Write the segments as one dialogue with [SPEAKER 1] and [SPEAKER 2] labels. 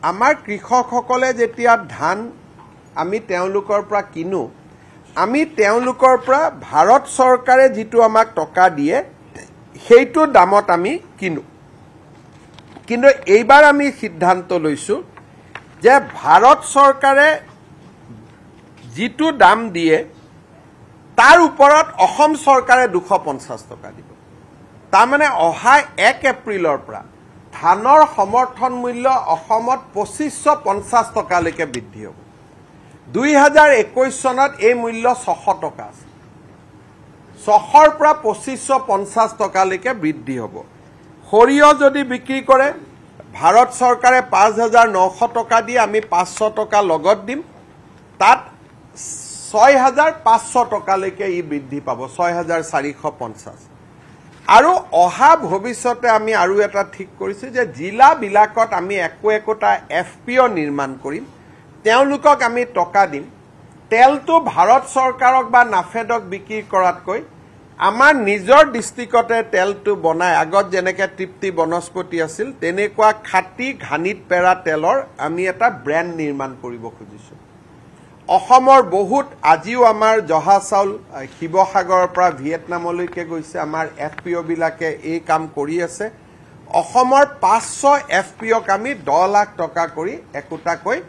[SPEAKER 1] আমাৰ কৃষকসকলে যেতিয়া ধান আমি তেওঁলোকৰ পৰা কিনো আমি তেওঁলোকৰ পৰা ভাৰত চৰকাৰে যিটো আমাক টকা দিয়ে সেইটো দামত আমি কিনো কিন্তু এইবাৰ আমি সিদ্ধান্ত লৈছো যে ভাৰত চৰকাৰে যিটো দাম দিয়ে তাৰ ওপৰত অসম চৰকাৰে 250 টকা দিব তাৰ মানে অহা 1 এপ্ৰিলৰ পৰা ধানৰ সমৰ্থন মূল্য অসমত 2550 টকালৈকে বৃদ্ধি হ'ব 2021 চনত এই মূল্য 600 টকা আছে 600ৰ পৰা 2550 টকালৈকে বৃদ্ধি হ'ব সৰিয়হ যদি বিক্ৰী কৰে ভাৰত চৰকাৰে 5900 টকা দিয়ে আমি 500 টকা লগত দিম তাত 6500 টকালৈকে ই বৃদ্ধি পাব 6450 আৰু অহা ভৱিষ্যতে আমি আৰু এটা ঠিক কৰিছো যে জিলা বিলাকত আমি একোটা এফপিঅ নিৰ্মাণ কৰিম তেওঁলোকক আমি টকা দিম তেলটো ভাৰত চৰকাৰক বা নাফেডক বিক্ৰী কৰাতকৈ আমাৰ নিজৰ ডিস্ট্ৰিক্টতে তেলটো বনাই আগত যেনেকৈ তৃপ্তি বনস্পতি আছিল তেনেকুৱা খাটি ঘানিত পেৰা তেলৰ আমি এটা ব্ৰেণ্ড নিৰ্মাণ কৰিব খুজিছো অসমৰ বহুত আজিও আমাৰ জহা চাউল শিৱসাগৰৰ পৰা ভিয়েটনামলৈকে গৈছে আমাৰ এফপিঅ বিলাকে এই কাম কৰি আছে অসমৰ 500 এফপিঅক আমি 10 লাখ টকা কৰি একোটাকৈ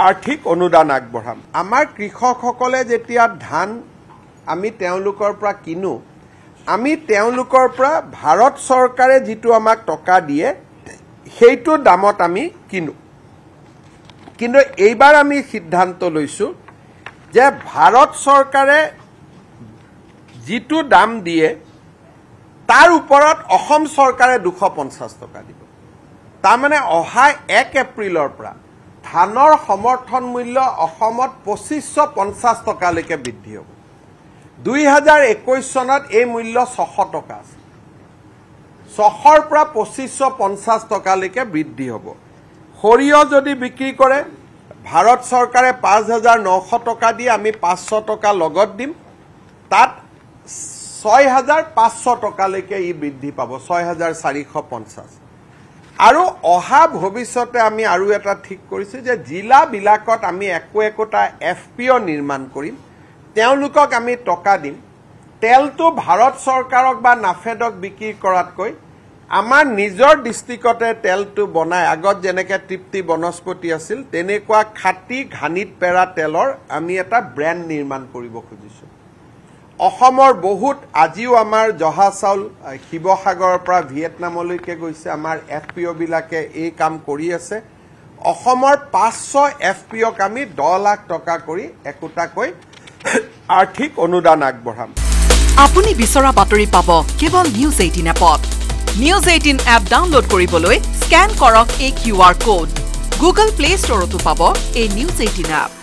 [SPEAKER 1] আৰ্থিক অনুদান আগবঢ়াম আমাৰ কৃষকসকলে যেতিয়া ধান আমি তেওঁলোকৰ পৰা কিনো আমি তেওঁলোকৰ পৰা ভাৰত চৰকাৰে যিটো আমাক টকা দিয়ে সেইটো দামত আমি কিনো কিন্তু এইবাৰ আমি সিদ্ধান্ত লৈছো যে ভাৰত চৰকাৰে যিটো দাম দিয়ে তাৰ ওপৰত অসম চৰকাৰে 250 টকা দিব তাৰ মানে অহা 1 এপ্ৰিলৰ পৰা ধানৰ সমৰ্থন মূল্য অসমত 2550 টকালৈকে বৃদ্ধি হ'ব 2021 চনত এই মূল্য 600 টকা আছে 600ৰ পৰা 2550 টকালৈকে বৃদ্ধি হ'ব সৰিয়হ যদি বিক্ৰী কৰে ভাৰত চৰকাৰে 5900 টকা দিয়ে আমি 500 টকা লগত দিম তাত 6500 টকালৈকে ই বৃদ্ধি পাব 6450 আৰু অহা ভৱিষ্যতে আমি আৰু এটা ঠিক কৰিছো যে জিলা বিলাকত আমি একোটা এফপিঅ নিৰ্মাণ কৰিম তেওঁলোকক আমি টকা দিম তেলটো ভাৰত চৰকাৰক বা নাফেডক বিক্ৰী কৰাতকৈ আমাৰ নিজৰ ডিস্ট্ৰিক্টতে তেলটো বনাই আগত যেনেকৈ তৃপ্তি বনস্পতি আছিল তেনেকুৱা খাটি ঘানিত পেৰা তেলৰ আমি এটা ব্ৰেণ্ড নিৰ্মাণ কৰিব খুজিছো অসমৰ বহুত আজিও আমাৰ জহা চাউল শিৱসাগৰৰ পৰা ভিয়েটনামলৈকে গৈছে আমাৰ এফপিঅ বিলাকে এই কাম কৰি আছে অসমৰ 500 এফপিঅক আমি 10 লাখ টকা কৰি একোটাকৈ আৰ্থিক অনুদান আগবঢ়াম
[SPEAKER 2] আপুনি বিচৰা বাতৰি পাব কেৱল নিউজ 18 এপত নিউজ 18 এপ ডাউনলোড কৰিবলৈ স্ক্যান কৰক এই কিউআৰ কোড গুগল প্লে ষ্টৰতো পাব এই নিউজ 18 এপ